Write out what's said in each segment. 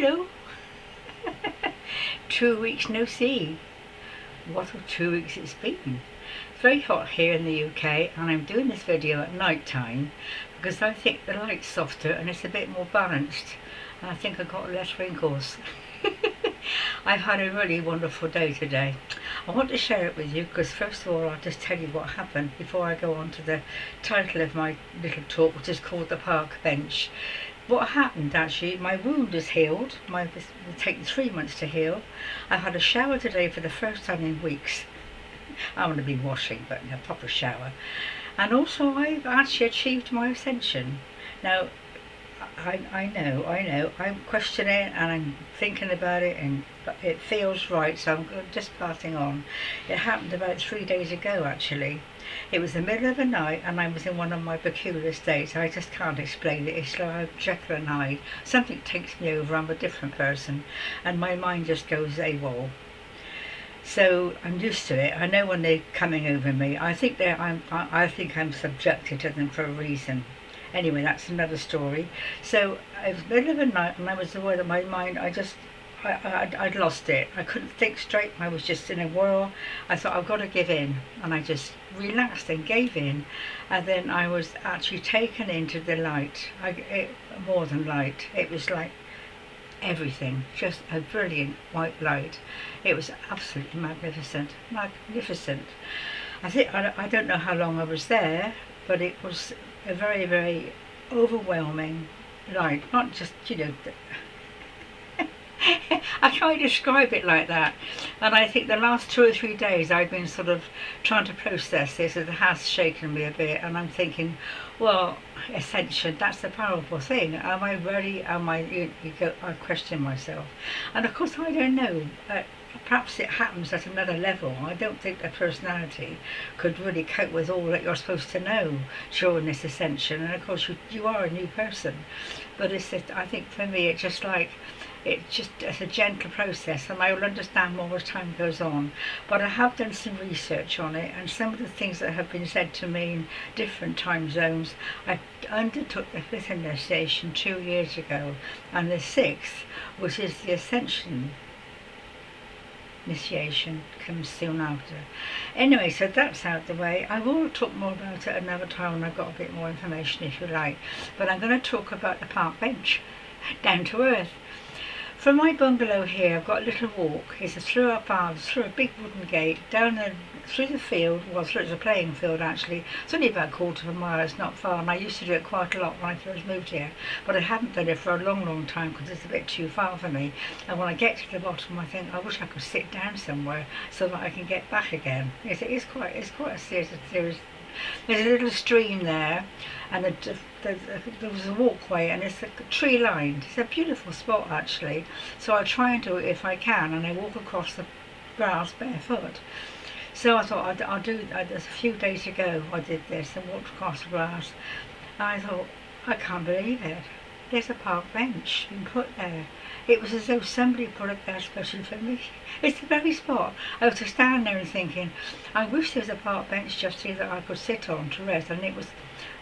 Hello. 2 weeks no see. What a 2 weeks it's been. It's very hot here in the UK, and I'm doing this video at night time because I think the light's softer and it's a bit more balanced, and I think I've got less wrinkles. I've had a really wonderful day today. I want to share it with you because first of all I'll just tell you what happened before I go on to the title of my little talk, which is called The Park Bench. What happened actually, my wound is healed. It will take 3 months to heal. I've had a shower today for the first time in weeks. I'm going to be washing, but a proper shower. And also I've actually achieved my ascension. Now, I know, I'm questioning and I'm thinking about it, and it feels right, so I'm just passing on. It happened about 3 days ago actually. It was the middle of the night and I was in one of my peculiar states. I just can't explain it. It's like Jekyll and Hyde. Something takes me over, I'm a different person, and my mind just goes AWOL. So I'm used to it. I know when they're coming over me. I think I'm subjected to them for a reason. Anyway, that's another story. So it was the middle of the night and I was aware that my mind, I'd lost it. I couldn't think straight. I was just in a whirl. I thought, I've got to give in. And I just relaxed and gave in. And then I was actually taken into the light. More than light. It was like everything. Just a brilliant white light. It was absolutely magnificent. Magnificent. I don't know how long I was there, but it was a very, very overwhelming light. Not just, I can't describe it like that. And I think the last 2 or 3 days I've been sort of trying to process this. It has shaken me a bit, and I'm thinking, well, Ascension, that's the powerful thing. Am I ready? I question myself. And of course I don't know. Perhaps it happens at another level. I don't think a personality could really cope with all that you're supposed to know during this ascension. And of course you are a new person. But I think for me it's a gentle process, and I will understand more as time goes on. But I have done some research on it, and some of the things that have been said to me in different time zones. I undertook the 5th initiation 2 years ago, and the 6th, which is the Ascension initiation, comes soon after. Anyway, so that's out the way. I will talk more about it another time when I've got a bit more information, if you like. But I'm going to talk about the park bench, down to earth. From my bungalow here, I've got a little walk. It's through our paths, through a big wooden gate, through the field. Well, through a playing field actually. It's only about a quarter of a mile, it's not far, and I used to do it quite a lot when I first moved here. But I haven't done it for a long, long time because it's a bit too far for me. And when I get to the bottom, I think, I wish I could sit down somewhere so that I can get back again. It's quite a serious. There's a little stream there, and there was a walkway, and it's tree lined. It's a beautiful spot actually, so I try and do it if I can, and I walk across the grass barefoot. So I thought I'll do that. A few days ago I did this and walked across the grass, and I thought, I can't believe it. There's a park bench been put there. It was as though somebody put it there especially for me. It's the very spot. I was just standing there and thinking, I wish there was a park bench just here that I could sit on to rest. And it was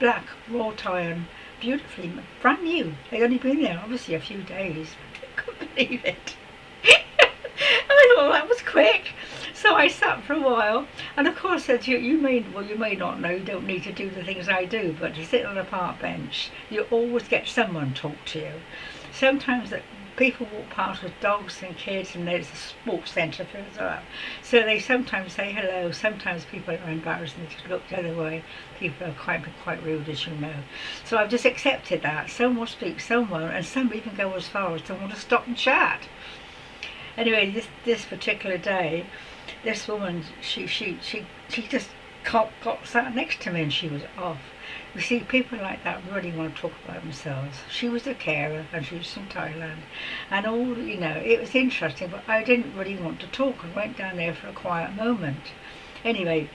black, wrought iron, beautifully, brand new. They'd only been there obviously a few days. I couldn't believe it. I thought that was quick. So I sat for a while, and of course, as you may not know, you don't need to do the things I do, but to sit on a park bench, you always get someone talk to you. Sometimes that people walk past with dogs and kids, and there's a sports centre further up, so they sometimes say hello. Sometimes people are embarrassed and they just look the other way. People are quite rude, as you know. So I've just accepted that. Some will speak, some won't, and some even go as far as to want to stop and chat. Anyway, this particular day, this woman, she just got sat next to me and she was off. You see, people like that really want to talk about themselves. She was a carer and she was from Thailand, and it was interesting, but I didn't really want to talk. I went down there for a quiet moment. Anyway,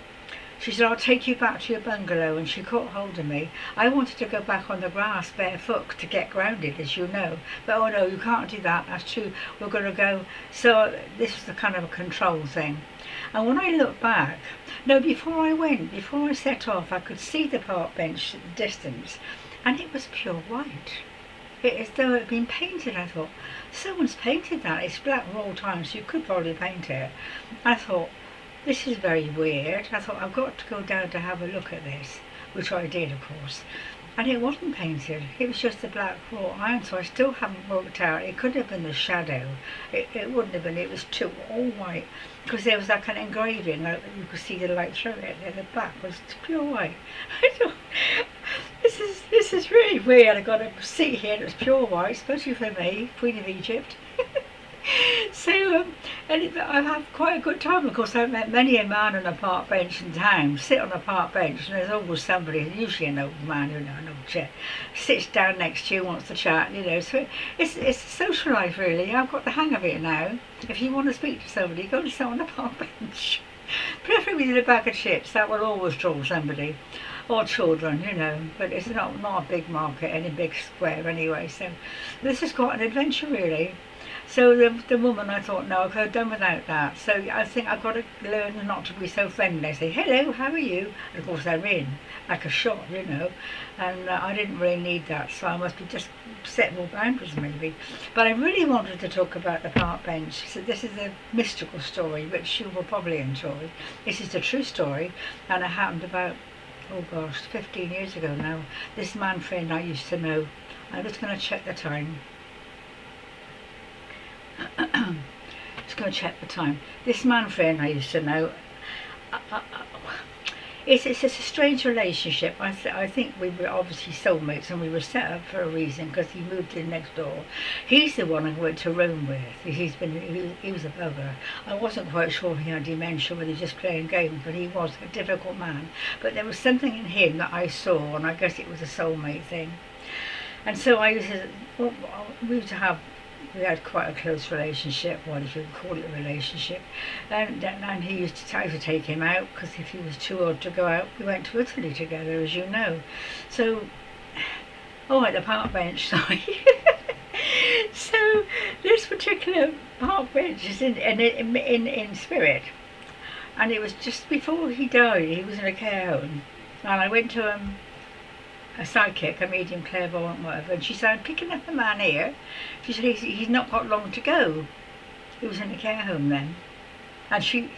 she said, I'll take you back to your bungalow, and she caught hold of me. I wanted to go back on the grass barefoot to get grounded, as you know. But oh no, you can't do that, that's true. We're going to go. So this was the kind of a control thing. And when I looked back, before I set off, I could see the park bench at the distance, and it was pure white. as though it had been painted. I thought, someone's painted that. It's black all time, so you could probably paint it. I thought, this is very weird. I thought, I've got to go down to have a look at this, which I did, of course. And it wasn't painted, it was just a black wrought iron, so I still haven't worked out. It could have been the shadow, it wouldn't have been, it was too all white, because there was like an engraving, like you could see the light through it, and the back was pure white. I thought, this is really weird. I got to sit here and it's pure white, especially for me, Queen of Egypt. So, I have quite a good time. Of course, I've met many a man on a park bench in town, sit on a park bench, and there's always somebody, usually an old man, an old chap, sits down next to you, wants to chat, so it's a social life really. I've got the hang of it now. If you want to speak to somebody, go to sit on a park bench. Preferably with a bag of chips, that will always draw somebody. Or children, but it's not a big market, any big square anyway, so this has got an adventure really. So the woman, I thought, no, I could have done without that. So I think I've got to learn not to be so friendly. I say, hello, how are you? And of course they're in, like a shot, and I didn't really need that, so I must be just set more boundaries maybe. But I really wanted to talk about the park bench. So this is a mystical story, which you will probably enjoy. This is a true story, and it happened about, 15 years ago now. This man friend I used to know, I'm just going to check the time. Just going to check the time. This man friend I used to know, it's a strange relationship. I think we were obviously soulmates, and we were set up for a reason, because he moved in next door. He's the one I went to Rome with. He was a bugger. I wasn't quite sure he had dementia, whether he was just playing games, but he was a difficult man. But there was something in him that I saw, and I guess it was a soulmate thing. And so we had quite a close relationship, what if you could call it a relationship, and he used to try to take him out, because if he was too old to go out, we went to Italy together, as you know. So, at the park bench, sorry. So this particular park bench is in spirit, and it was just before he died. He was in a care home, and I went to a psychic, a medium, clairvoyant, whatever, and she said, I'm picking up a man here. She said, he's not got long to go. He was in a care home then. And he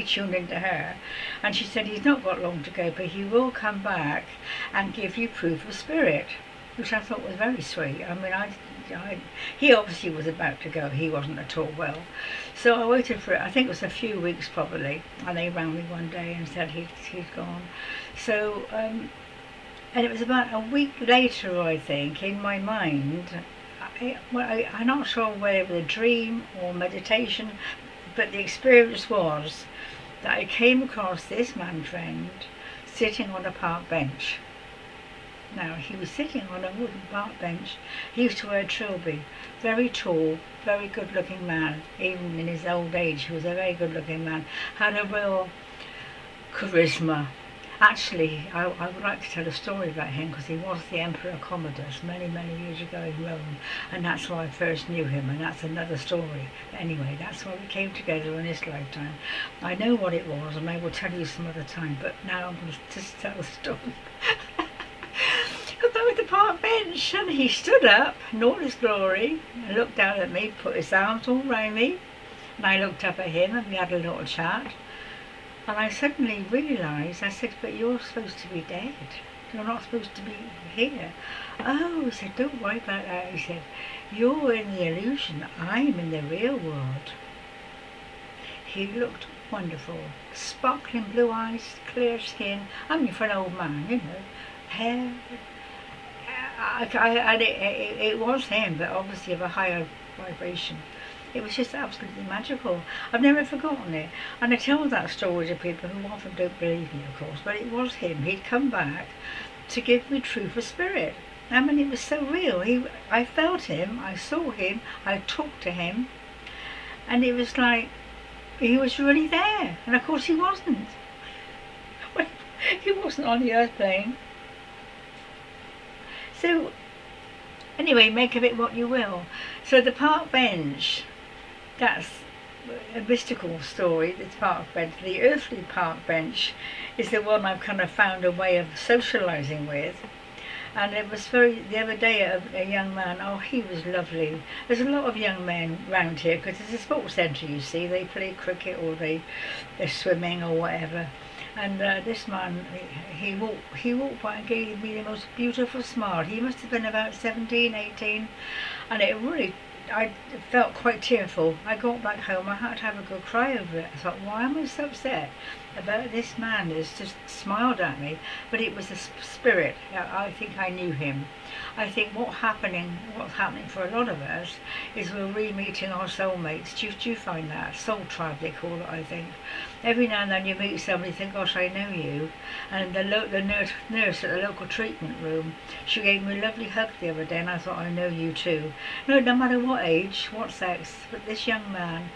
tuned into her, and she said, he's not got long to go, but he will come back and give you proof of spirit, which I thought was very sweet. I mean, he obviously was about to go. He wasn't at all well. So I waited for it. I think it was a few weeks probably, and they rang me one day and said he's gone. So, and it was about a week later, I think, in my mind, I'm not sure whether it was a dream or meditation, but the experience was that I came across this man friend sitting on a park bench. Now, he was sitting on a wooden park bench. He used to wear a trilby, very tall, very good-looking man. Even in his old age, he was a very good-looking man, had a real charisma. Actually, I would like to tell a story about him, because he was the Emperor Commodus many, many years ago in Rome, and that's why I first knew him, and that's another story. Anyway, that's why we came together in this lifetime. I know what it was, and I will tell you some other time, but now I'm going to just tell the story. About the park bench, and he stood up in all his glory and looked down at me, put his arms all round me, and I looked up at him, and we had a little chat. And I suddenly realised, I said, but you're supposed to be dead. You're not supposed to be here. Oh, he said, don't worry about that. He said, you're in the illusion. I'm in the real world. He looked wonderful. Sparkling blue eyes, clear skin. I mean, for an old man, hair. It was him, but obviously of a higher vibration. It was just absolutely magical. I've never forgotten it. And I tell that story to people who often don't believe me, of course, but it was him. He'd come back to give me truth of spirit. I mean, it was so real. I felt him, I saw him, I talked to him, and it was like he was really there. And of course he wasn't. He wasn't on the earth plane. So, anyway, make of it what you will. So the park bench, that's a mystical story, this park bench. The earthly park bench is the one I've kind of found a way of socialising with. And it was the other day, a young man, oh, he was lovely. There's a lot of young men round here because it's a sports centre, you see. They play cricket or they're swimming or whatever. And this man, he walked by and gave me the most beautiful smile. He must have been about 17, 18, and it really, I felt quite tearful. I got back home, I had to have a good cry over it. I thought, why am I so upset about this man that's just smiled at me? But it was the spirit. I think I knew him. I think what's happening for a lot of us is we're re-meeting our soulmates. Do you find that? Soul tribe, they call it, I think. Every now and then you meet somebody, you think, gosh, I know you. And the nurse at the local treatment room, she gave me a lovely hug the other day, and I thought, I know you too. No matter what age, what sex, but this young man,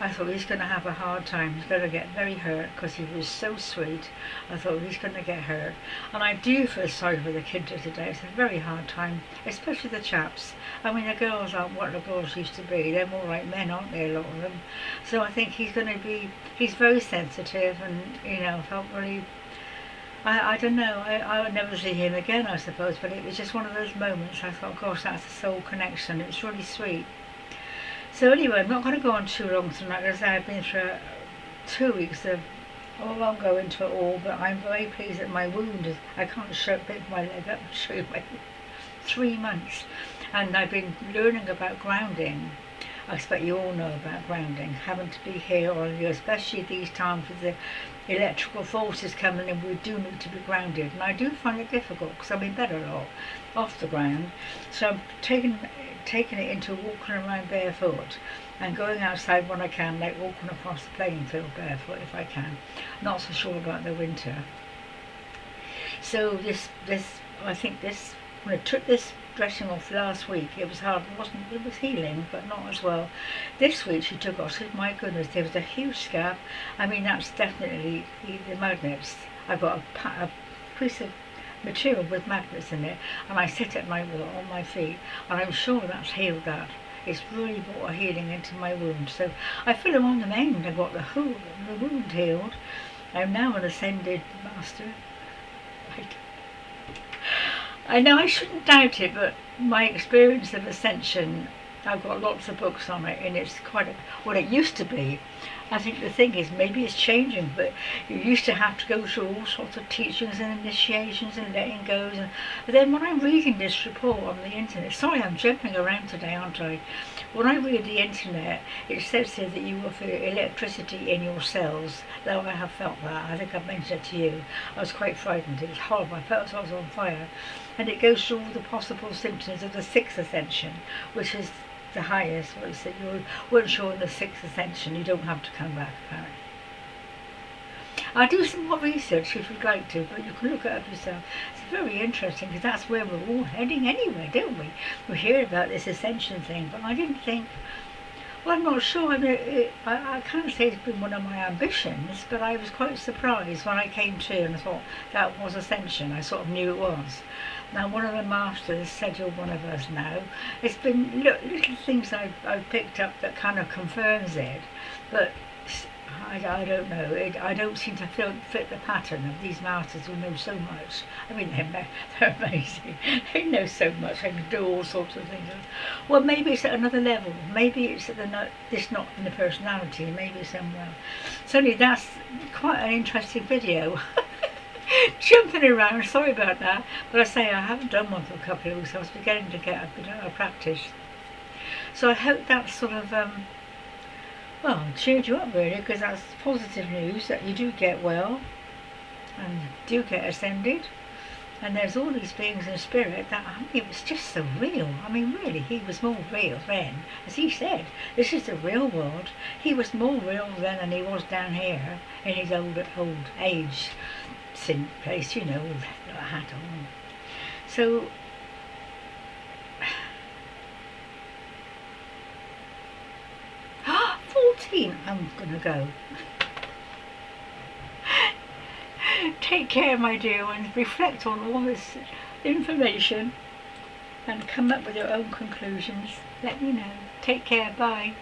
I thought he's going to have a hard time. He's going to get very hurt because he was so sweet. I thought he's going to get hurt. And I do feel sorry for the kids today. It's a very hard time, especially the chaps. I mean, the girls aren't what the girls used to be. They're more like men, aren't they, a lot of them? So I think he's very sensitive and, felt really, I don't know, I'll never see him again, I suppose, but it was just one of those moments. I thought, gosh, that's a soul connection. It's really sweet. So anyway, I'm not going to go on too long tonight because I've been through 2 weeks of, I won't go into it all, but I'm very pleased that my wound is, I can't pick my leg up and show you my 3 months. And I've been learning about grounding. I expect you all know about grounding, having to be here on you, especially these times with the electrical forces coming in. We do need to be grounded, and I do find it difficult because I've been better a lot off the ground. So I'm taking it into walking around barefoot and going outside when I can, like walking across the playing field barefoot if I can. Not so sure about the winter. So I think when I took this dressing off last week, it was hard. It was healing, but not as well. This week she took off. So my goodness, there was a huge scab. I mean, that's definitely the magnets. I've got a piece of material with magnets in it, and I sit at night with it on my feet, and I'm sure that's healed that. It's really brought a healing into my wound. So I feel I'm on the mend. I got the wound healed. I'm now an ascended master. I know I shouldn't doubt it, but my experience of Ascension, I've got lots of books on it, and it's quite what it used to be. I think the thing is, maybe it's changing, but you used to have to go through all sorts of teachings and initiations and letting goes. But then when I'm reading this report on the internet, sorry, I'm jumping around today, aren't I? When I read the internet, it says here that you will feel electricity in your cells. Though I have felt that. I think I've mentioned it to you. I was quite frightened. It was horrible. I felt I was on fire. And it goes through all the possible symptoms of the 6th ascension, which is the highest. What is it? Once you're in the 6th ascension, you don't have to come back, apparently. I'll do some more research if you'd like to, but you can look it up yourself. It's very interesting because that's where we're all heading anyway, don't we? We hear about this ascension thing, but I didn't think, well, I'm not sure. I mean, I can't say it's been one of my ambitions, but I was quite surprised when I came to and I thought that was ascension. I sort of knew it was. Now, one of the masters said you're one of us now. It's been little things I've picked up that kind of confirms it, but I don't know. I don't seem to fit the pattern of these masters who know so much. I mean, they're amazing. They know so much. They can do all sorts of things. Well, maybe it's at another level. Maybe it's at it's not in the personality. Maybe it's somewhere. Certainly, that's quite an interesting video. Jumping around, sorry about that, but I say I haven't done one for a couple of weeks. I was beginning to get a bit of practice. So I hope that sort of, cheered you up really, because that's positive news that you do get well and do get ascended. And there's all these beings in spirit that, I mean, it was just so real. I mean, really, he was more real then. As he said, this is the real world. He was more real then than he was down here in his old age. In place, with a hat on. So I'm gonna go. Take care, my dear ones. Reflect on all this information and come up with your own conclusions. Let me know. Take care. Bye.